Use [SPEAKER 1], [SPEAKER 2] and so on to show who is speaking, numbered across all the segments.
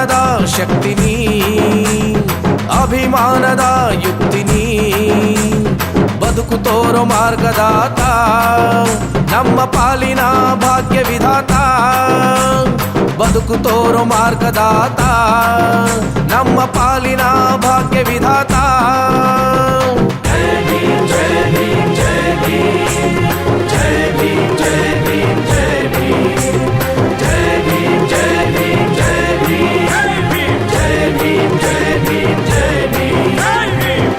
[SPEAKER 1] ಸ್ವಾಭಿಮಾನದ ಶಕ್ತಿ ನೀ, ಅಭಿಮಾನದ ಯುಕ್ತಿ ನೀ, ಬದುಕು ತೋರೋ ಮಾರ್ಗದಾತ, ನಮ್ಮ ಪಾಲಿನ ಭಾಗ್ಯ ವಿಧಾತ. ಬದುಕು ತೋರೋ ಮಾರ್ಗದಾತ, ನಮ್ಮ ಪಾಲಿನ ಭಾಗ್ಯ ವಿಧಾತ. ಜೈ ಭೀಮ್ ಜೈ ಭೀಮ್ ಜೈ ಭೀಮ್ ಜೈ ಭೀಮ್ ಜೈ ಭೀಮ್ ಜೈ ಭೀಮ್ ಜೈ ಭೀಮ್ ಜೈ ಭೀಮ್ ಜೈ ಭೀಮ್ ಜೈ ಭೀಮ್ ಜೈ ಭೀಮ್ ಜೈ ಭೀಮ್ ಜೈ ಭೀಮ್.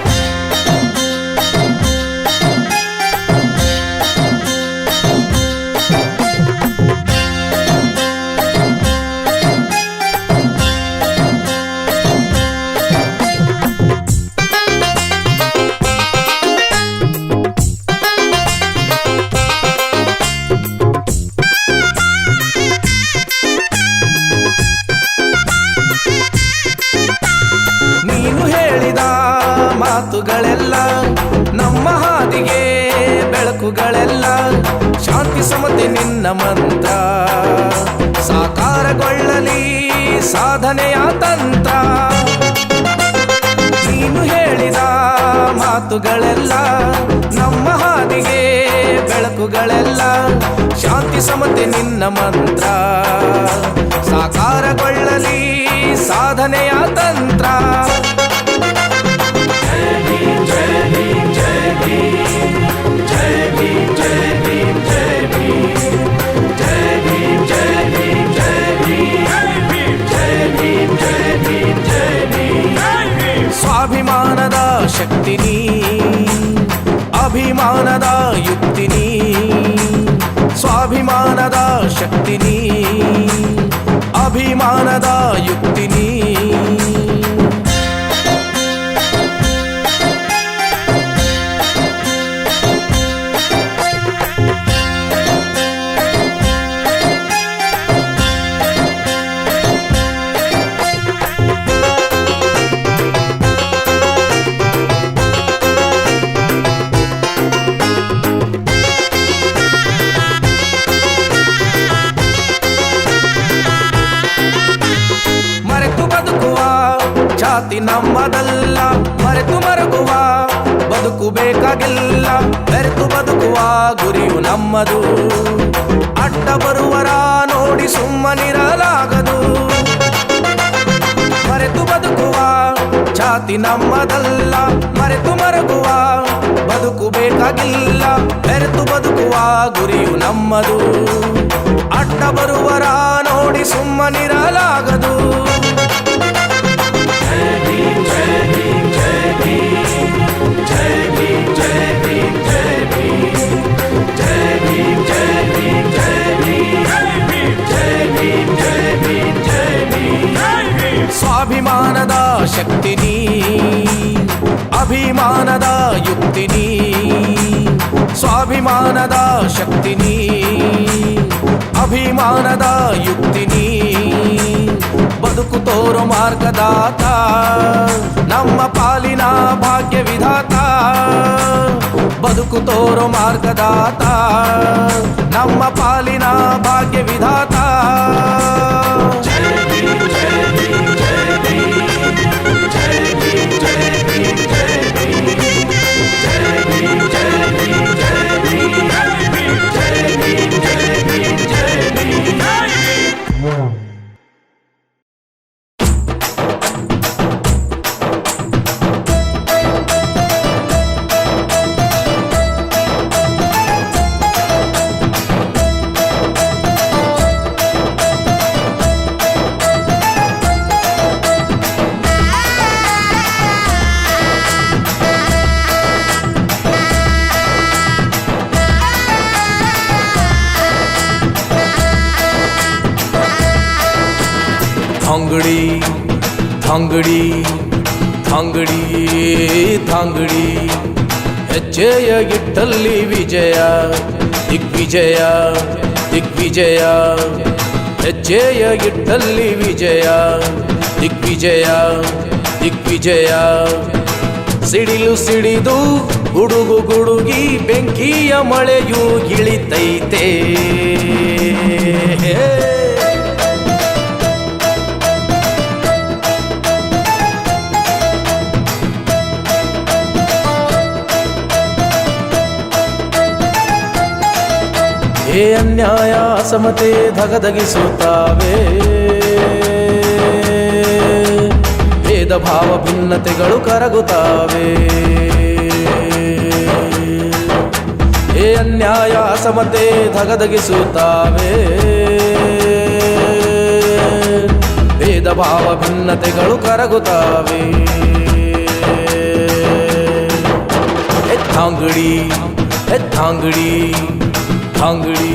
[SPEAKER 1] ಮಾತುಗಳೆಲ್ಲ ನಮ್ಮ ಹಾದಿಗೆ ಬೆಳಕುಗಳೆಲ್ಲ, ಶಾಂತಿ ಸಮತೆ ನಿನ್ನ ಮಂತ್ರ, ಸಾಕಾರಗೊಳ್ಳಲಿ ಸಾಧನೆಯ ತಂತ್ರ. ನೀನು ಹೇಳಿದ ಮಾತುಗಳೆಲ್ಲ ನಮ್ಮ ಹಾದಿಗೆ ಬೆಳಕುಗಳೆಲ್ಲ, ಶಾಂತಿ ಸಮತೆ ನಿನ್ನ ಮಂತ್ರ, ಸಾಕಾರಗೊಳ್ಳಲಿ ಸಾಧನೆಯ ತಂತ್ರ. ಸ್ವಾಭಿಮಾನದ ಶಕ್ತಿ ನೀ, ಅಭಿಮಾನದ ಯುಕ್ತಿ ನೀ, ಸ್ವಾಭಿಮಾನದ ಶಕ್ತಿ ನೀ, ಅಭಿಮಾನದ ಯುಕ್ತಿ ನೀ. ಜಾತಿ ನಮ್ಮದಲ್ಲ, ಮರೆತು ಮರಗುವ ಬದುಕು ಬೇಕಾಗಿಲ್ಲ, ಬೆರೆತು ಬದುಕುವ ಗುರಿಯು ನಮ್ಮದು. ಅಡ್ಡ ಬರುವರ ನೋಡಿ ಸುಮ್ಮನಿರಲಾಗದು. ಮರೆತು ಬದುಕುವ ಜಾತಿ ನಮ್ಮದಲ್ಲ, ಮರೆತು ಮರಗುವ ಬದುಕು ಬೇಕಾಗಿಲ್ಲ, ಬೆರೆತು ಬದುಕುವ ಗುರಿಯು ನಮ್ಮದು. ಅಡ್ಡ ಬರುವರ ನೋಡಿ ಸುಮ್ಮನಿರಲಾಗದು. ಸ್ವಾಭಿಮಾನದ ಶಕ್ತಿ ನೀ, ಅಭಿಮಾನದ ಯುಕ್ತಿ ನೀ, ಸ್ವಾಭಿಮಾನದ ಶಕ್ತಿ ನೀ, ಅಭಿಮಾನದ ಯುಕ್ತಿ ನೀ, ಬದುಕು ತೋರೋ ಮಾರ್ಗದಾತ, ನಮ್ಮ ಪಾಲಿನ ಭಾಗ್ಯ ವಿಧಾತ. ಬದುಕು ತೋರೋ ಮಾರ್ಗದಾತ, ನಮ್ಮ ಪಾಲಿನ ಭಾಗ್ಯ ವಿಧಾತ. ಜೈ ಭೀಮ್ ಜೈ ಭೀಮ್ ಜೈ ಭೀಮ್ ಜೈ ಭೀಮ್ ಜೈ ಭೀಮ್ ಜೈ ಭೀಮ್ ಜೈ ಭೀಮ್ ಜೈ ಭೀಮ್ ಜೈ ಭೀಮ್ ಜೈ ಭೀಮ್ ಜೈ ಭೀಮ್ ಜೈ ಭೀಮ್ ಜೈ ಭೀಮ್. थांगड़ी थांगड़ी थांगड़ी थांगड़ी ಹೆಜ್ಜೆಯ ಇಟ್ಟಲ್ಲಿ ವಿಜಯ ದಿಗ್ವಿಜಯ ದಿಗ್ವಿಜಯ ಹೆಜ್ಜೆಯ ಇಟ್ಟಲ್ಲಿ ವಿಜಯ ದಿಗ್ವಿಜಯ ದಿಗ್ವಿಜಯ ಸಿಡಿಲು ಸಿಡಿದು ಗುಡುಗು ಗುಡುಗಿ ಬೆಂಕಿಯ ಮಳೆಯು ಇಳಿತೈತೆ ಅನ್ಯಾಯ ಅಸಮತೆ ಧಗಧಗಿಸುತ್ತಾವೆ. ಭೇದ ಭಾವ ಭಿನ್ನತೆಗಳು ಕರಗುತ್ತಾವೆ. ಅನ್ಯಾಯ ಅಸಮತೆ ಧಗಧಗಿಸುತ್ತಾವೆ. ಭೇದ ಭಾವ ಭಿನ್ನತೆಗಳು ಕರಗುತ್ತಾವೆ. ಥಾಂಗಡಿ ಥಾಂಗಡಿ ಥಾಂಗಡಿ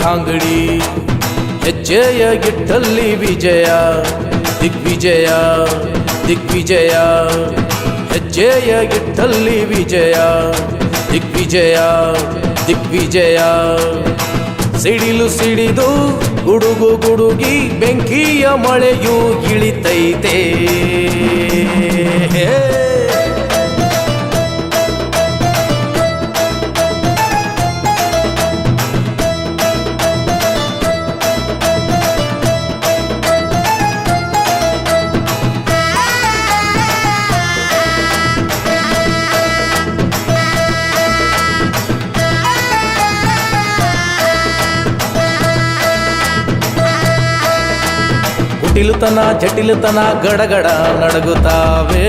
[SPEAKER 1] ಥಾಂಗಡಿ ಹೆಜ್ಜೆಯ ಗಿಟ್ಟಲ್ಲಿ ವಿಜಯ ದಿಗ್ವಿಜಯ ದಿಗ್ವಿಜಯ. ಹೆಜ್ಜೆಯ ಗಿಟ್ಟಲ್ಲಿ ವಿಜಯ ದಿಗ್ವಿಜಯ ದಿಗ್ವಿಜಯ. ಸಿಡಿಲು ಸಿಡಿದು ಗುಡುಗು ಗುಡುಗಿ ಬೆಂಕಿಯ ಮಳೆಯು ಇಳಿತೈತೆ. ಕುಟಿಲುತನ ಜಟಿಲತನ ಗಡಗಡ ನಡಗುತ್ತಾವೆ.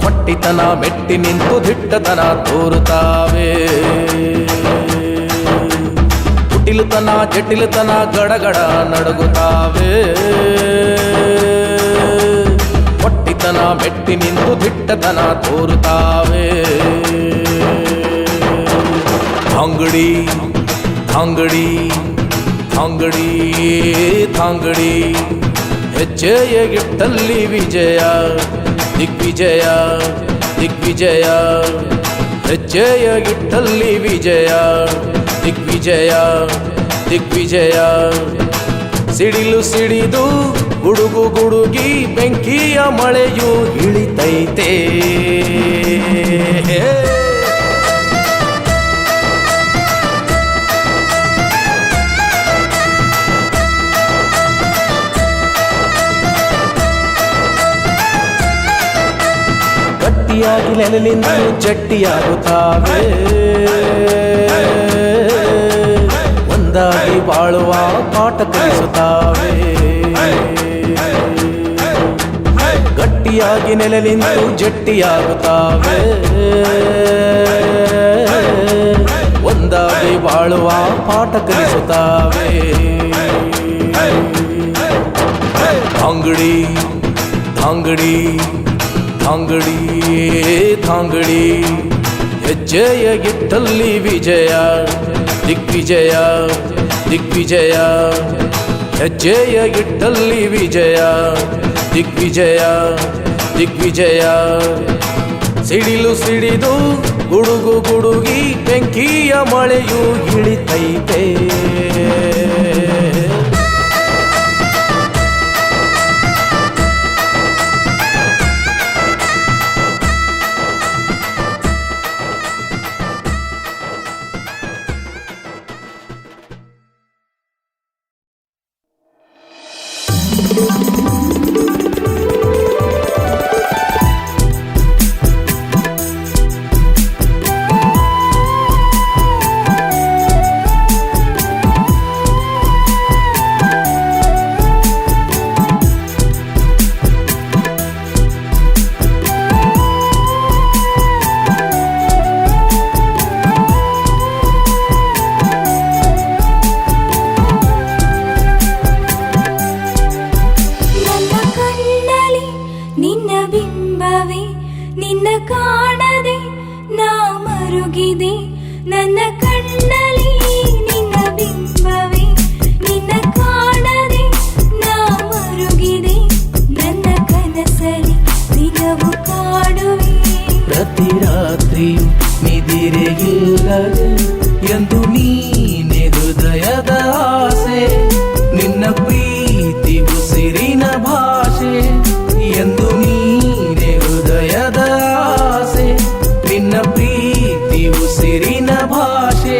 [SPEAKER 1] ಹೊಟ್ಟಿತನ ಮೆಟ್ಟಿ ನಿಂತು ದಿಟ್ಟತನ ತೋರುತ್ತಾವೆ. ಕುಟಿಲುತನ ಜಟಿಲತನ ಗಡಗಡ ನಡಗುತ್ತಾವೆ. ಹೊಟ್ಟಿತನ ಮೆಟ್ಟಿ ನಿಂತು ದಿಟ್ಟತನ ತೋರುತ್ತಾವೆ. ಥಾಂಗಡಿ ಥಾಂಗಡಿ ಥಾಂಗಡಿ ಥಾಂಗಡಿ ಹೆಜ್ಜೆಯ ಗಿಟ್ಟಲ್ಲಿ ವಿಜಯ ದಿಗ್ವಿಜಯ ದಿಗ್ವಿಜಯ. ಹೆಜ್ಜೆಯ ಗಿಟ್ಟಲ್ಲಿ ವಿಜಯ ದಿಗ್ವಿಜಯ ದಿಗ್ವಿಜಯ. ಸಿಡಿಲು ಸಿಡಿದು ಗುಡುಗು ಗುಡುಗಿ ಬೆಂಕಿಯ ಮಳೆಯು ಇಳಿತೈತೆ. ಗಟ್ಟಿಯಾಗಿ ನೆಲಲಿಂದು ಜಟ್ಟಿಯಾಗುತ್ತಾವೆ. ಒಂದಾಗಿ ಬಾಳುವ ಪಾಠ ಕಲಿಸುತ್ತಾವೆ. ಗಟ್ಟಿಯಾಗಿ ನೆಲಲಿಂದು ಜಟ್ಟಿಯಾಗುತ್ತಾವೆ. ಒಂದಾಗಿ ಬಾಳುವ ಪಾಠ ಕಲಿಸುತ್ತಾವೆ. ಥಾಂಗಡಿ ಥಾಂಗಡಿ ಥಾಂಗಡಿ ಥಾಂಗಡಿ ಹೆಜ್ಜೆಯ ಗಿಟ್ಟಲ್ಲಿ ವಿಜಯ ದಿಗ್ವಿಜಯ ದಿಗ್ವಿಜಯ. ಹೆಜ್ಜೆಯ ಗಿಟ್ಟಲ್ಲಿ ವಿಜಯ ದಿಗ್ವಿಜಯ ದಿಗ್ವಿಜಯ. ಸಿಡಿಲು ಸಿಡಿದು ಗುಡುಗು ಗುಡುಗಿ ಬೆಂಕಿಯ ಮಳೆಯು ಇಳಿತೈತೆ. ಎಂದು ನೀನೆ ಹೃದಯದ ಆಸೆ, ನಿನ್ನ ಪ್ರೀತಿ ಉಸಿರಿನ ಭಾಷೆ. ಎಂದು ನೀನೆ ಹೃದಯದ ಆಸೆ, ನಿನ್ನ ಪ್ರೀತಿ ಉಸಿರಿನ ಭಾಷೆ.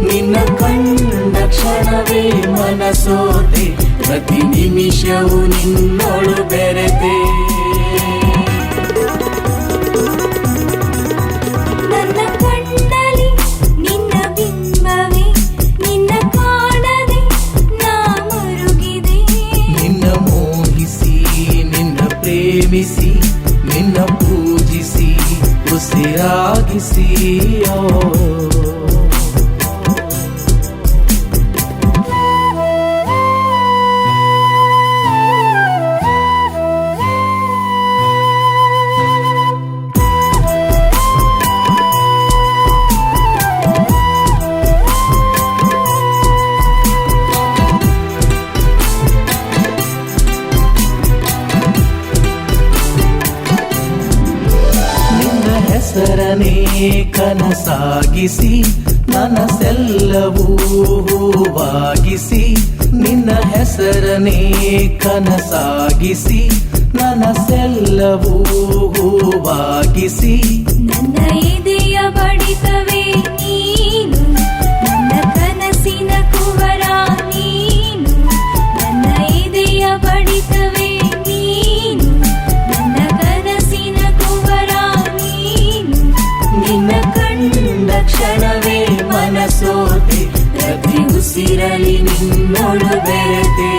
[SPEAKER 1] ನಿನ್ನ ಕಂಡ ಕ್ಷಣವೇ ಮನಸೋತೆ, ಪ್ರತಿ ನಿಮಿಷವು ನಿನ್ನೋಳು ಬೆರೆತೆ. ಕನಸಾಗಿಸಿ ನನಸೆಲ್ಲವೂ ಹೂವಾಗಿಸಿ ನಿನ್ನ ಹೆಸರನೇ ಕನಸಾಗಿಸಿ ನನಸೆಲ್ಲವೂ ಹೂವಾಗಿಸಿ
[SPEAKER 2] ನನ್ನ ಎದೆಯ ಬಡಿತವೇ ನೀನು ನನ್ನ ಕನಸಿನ ಕುವರ ನೀನು ನನ್ನ ಎದೆಯ ಬಡಿತವೇ ನೀನು ನನ್ನ ಕನಸಿನ ಕುವರ ನೀನು ನಿನ್ನ ಕಂಡ ಕ್ಷಣವೇ ಮನಸೋತೆ ಪ್ರತಿ ಉಸಿರಲಿ ನಿನ್ನೊಳು ಬೆರೆತೆ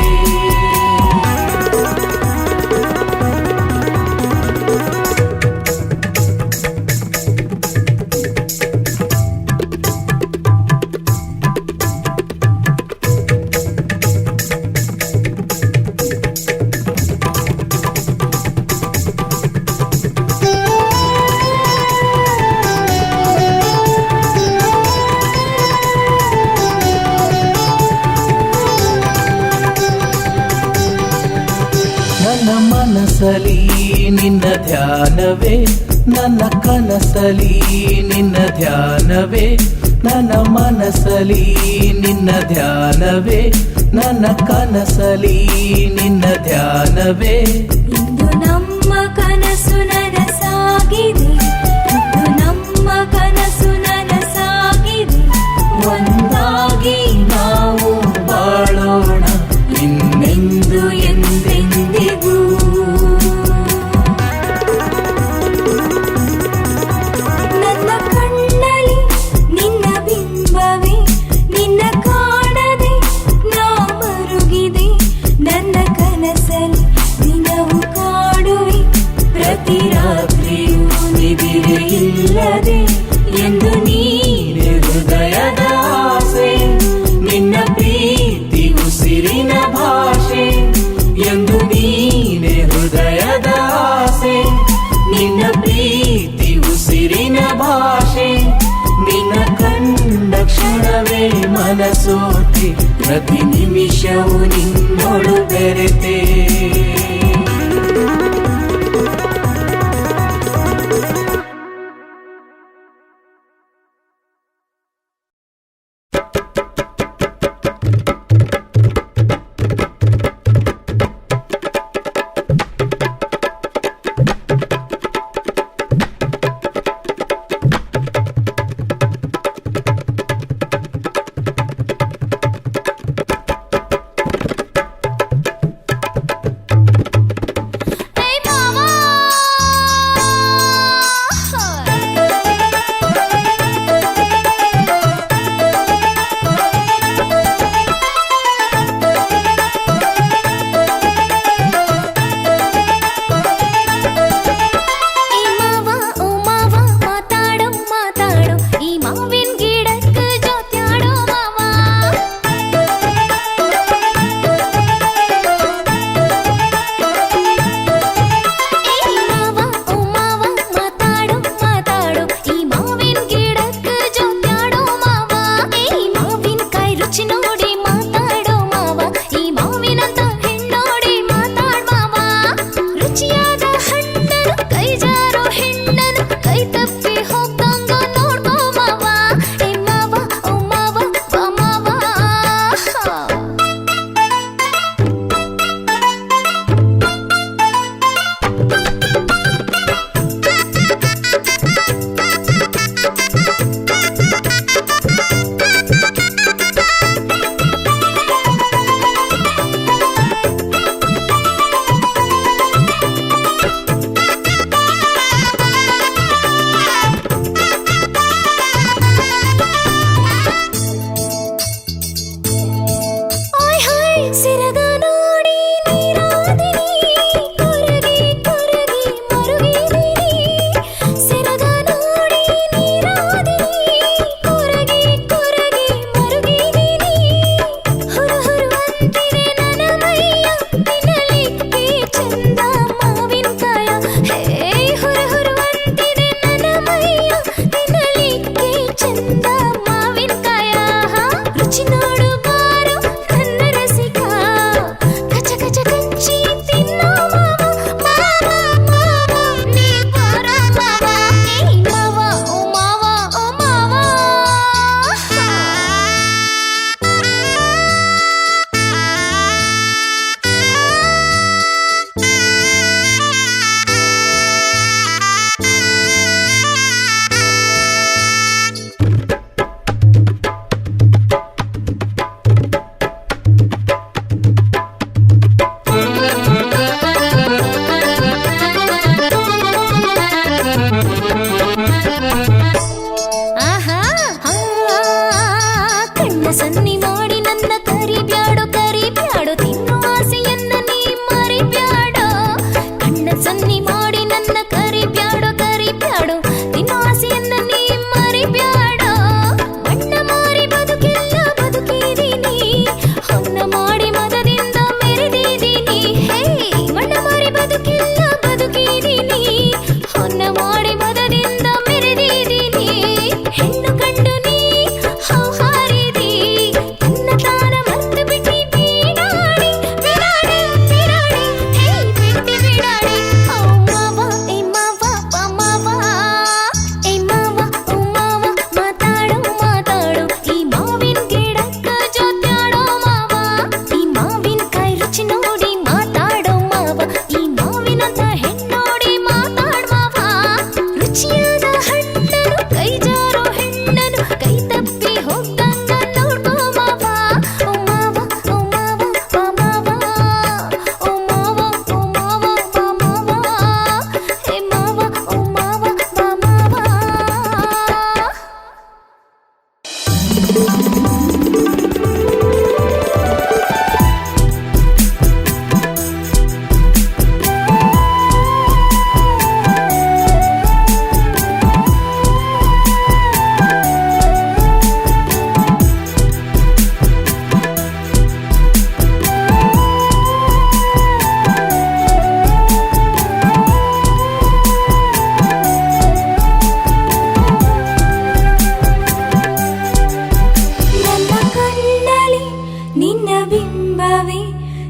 [SPEAKER 1] ನನ್ನ ಮನಸಲಿ ನಿನ್ನ ಧ್ಯಾನವೇ ನನ್ನ ಕನಸಲಿ ನಿನ್ನ ಧ್ಯಾನವೇ ನನ್ನ ಮನಸಲಿ ನಿನ್ನ ಧ್ಯಾನವೇ ನನ್ನ ಕನಸಲಿ ನಿನ್ನ ಧ್ಯಾನವೇ
[SPEAKER 2] ಇಂದು ನಮ್ಮ ಕನಸು ನನಸಾಗಿದೆ ಇಂದು ನಮ್ಮ ಕನಸು ನನಸಾಗಿದೆ ಒಂದಾಗಿ ನಾವು ಬಾಳೋಣ ಇನ್ನೆಂದು ಎಂದೆಂದಿಗೂ ನನ್ನ ಕಣ್ಣಲ್ಲಿ ನಿನ್ನ ಬಿಂಬವೇ ನಿನ್ನ ಕಾಣದೆ ನಾ ಮರುಗಿದೆ ನನ್ನ ಕನಸಲ್ಲಿ ದಿನವು ಕಾಡುವೆ ಪ್ರತಿ ರಾತ್ರಿಯೂ ನಿದಿರೆ ಇಲ್ಲದೆ ಎಂದು ನೀನೆ ಹೃದಯದ ಆಸೆ ನಿನ್ನ ಪ್ರೀತಿ ಉಸಿರಿನ ಭಾಷೆ ಎಂದು ನೀನೆ ಹೃದಯದ ಆಸೆ ನಿನ್ನ ಪ್ರೀತಿ ಉಸಿರಿನ ಭಾಷೆ ನಿನ್ನ ಕಂಡ ಕ್ಷಣವೇ ಮನಸೋತೆ ಪ್ರತಿ ನಿಮಿಷವು ನಿನ್ನೊಳು ಬೆರೆತೆ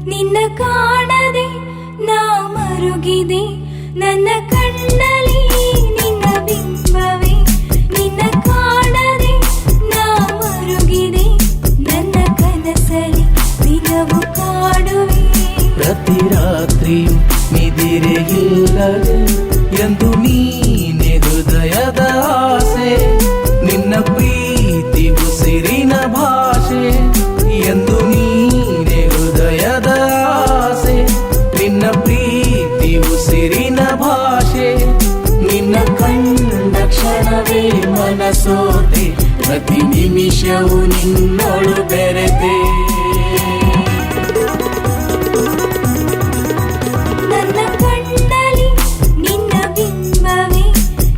[SPEAKER 2] ನಿನ್ನ ಕಾಣದೆ ನಾ ಮರುಗಿದೆ ನನ್ನ ಕಣ್ಣಲ್ಲಿ ನಿನ್ನ ಬಿಂಬವೇ ನಿನ್ನ ಕಾಣದೆ ನಾ ಮರುಗಿದೆ ನನ್ನ ಕನಸಲ್ಲಿ ದಿನವು ಕಾಡುವೆ
[SPEAKER 1] ಪ್ರತಿ ರಾತ್ರಿಯು ನಿದಿರೆ ಇಲ್ಲದೆ ಎಂದು ನೀನೆ ಹೃದಯದ ಆಸೆ ನಿನ್ನ ಪ್ರೀತಿ ಉಸಿರಿನ ಭಾಷೆ ಎಂದು ನೀನೆ ಹೃದಯದ ಆಸೆ ನಿನ್ನ ಪ್ರೀತಿ ಉಸಿರಿನ ಭಾಷೆ ನಿನ್ನ ಕಂಡ ಕ್ಷಣವೇ ಮನಸೋತೆ ಪ್ರತಿ ನಿಮಿಷವು ನಿನ್ನೊಳು ಬೆರೆತೆ
[SPEAKER 2] ನನ್ನ ಕಣ್ಣಲ್ಲಿ ನಿನ್ನ ಬಿಂಬವೇ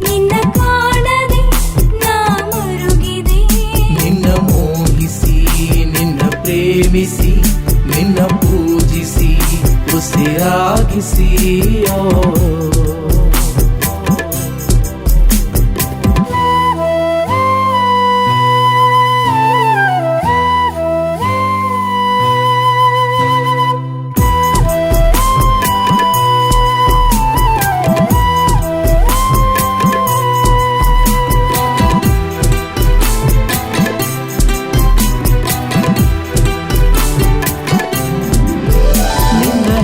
[SPEAKER 2] ನಿನ್ನ ಕಾಣದೆ ನಾ ಮರುಗಿದೆ
[SPEAKER 1] ನಿನ್ನ ಮೋಹಿಸಿ ನಿನ್ನ ಪ್ರೇಮಿಸಿ ನಿನ್ನ ಪೂಜಿಸಿ ಉಸಿರಾಗಿಸಿ ಓ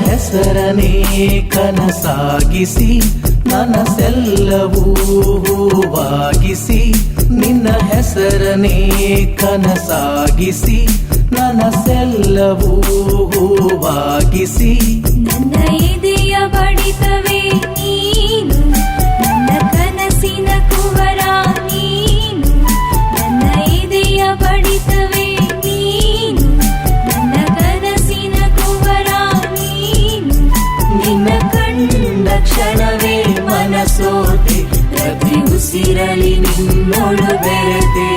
[SPEAKER 1] ಹೆಸರನೇ ಕನಸಾಗಿಸಿ ನನಸೆಲ್ಲವೂ ಹೂವಾಗಿಸಿ ನಿನ್ನ ಹೆಸರನೇ ಕನಸಾಗಿಸಿ ನನಸೆಲ್ಲವೂ ಹೂವಾಗಿಸಿ
[SPEAKER 2] ನನ್ನ ಎದೆಯ ಬಡಿತವೇ ನೀನು ನನ್ನ ಕನಸಿನ ಕುವರ ನೀನು ನನ್ನ ಎದೆಯ ಬಡಿತವೇ ನೀನು ನನ್ನ ಕನಸಿನ ಕುವರ ನೀನು
[SPEAKER 1] ನಿನ್ನ ಕಂಡ ಕ್ಷಣವೇ ಮನಸೋತೆ ಪ್ರತಿ ಉಸಿರಲಿ ನಿನ್ನೊಳು ಬೆರೆತೆ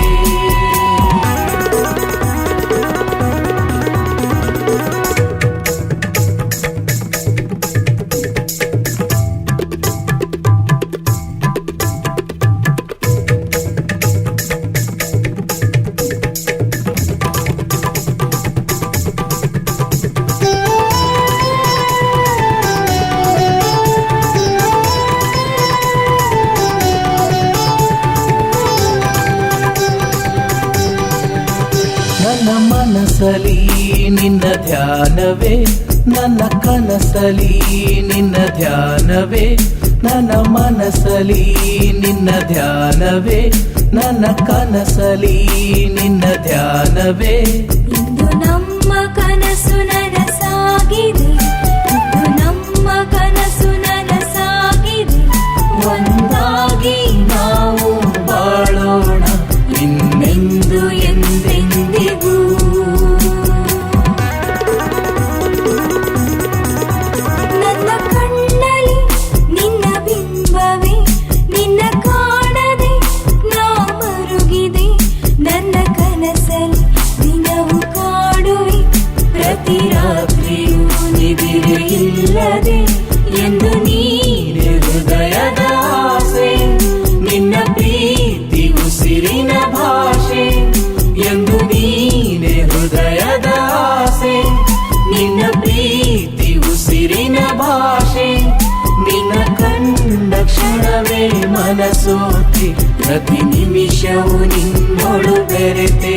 [SPEAKER 1] ನನ್ನ ಮನಸಲಿ ನಿನ್ನ ಧ್ಯಾನವೇ ನನ್ನ ಕನಸಲಿ ನಿನ್ನ ಧ್ಯಾನವೇ ನನ್ನ ಮನಸಲಿ ನಿನ್ನ ಧ್ಯಾನವೇ ನನ್ನ ಕನಸಲಿ ನಿನ್ನ ಧ್ಯಾನವೇ
[SPEAKER 2] ಇಂದು ನಮ್ಮ ಕನಸು ನನಸಾಗಿದೆ ಇಂದು ನಮ್ಮ ಕನಸು ನನಸಾಗಿದೆ
[SPEAKER 1] ಒಂದಾಗಿ ನಾವು ಬಾಳೋಣ ಇನ್ನೆಂದು ಎಂದೆಂದಿಗೂ
[SPEAKER 2] ನನ್ನ ಕಣ್ಣಲ್ಲಿ ನಿನ್ನ ಬಿಂಬವೇ ನಿನ್ನ ಕಾಣದೆ ನಾ ಮರುಗಿದೆ ನನ್ನ ಕನಸಲ್ಲಿ ದಿನವು ಕಾಡುವೆ ಪ್ರತಿ ರಾತ್ರಿಯೂ ನಿದಿರೆ ಇಲ್ಲದೆ ಎಂದು ನೀನೆ ಹೃದಯದ ಆಸೆ
[SPEAKER 1] ನಿನ್ನ ಪ್ರೀತಿ ಉಸಿರಿನ ಭಾಷೆ ಎಂದು ನೀನೆ ಹೃದಯದ ಆಸೆ ನಿನ್ನ ಪ್ರೀತಿ ಉಸಿರಿನ ಭಾಷೆ ನಿನ್ನ ಕಂಡ ಕ್ಷಣವೇ ಮನಸೋತೆ ಪ್ರತಿ ನಿಮಿಷವು ನಿನ್ನೊಳು ಬೆರೆತೆ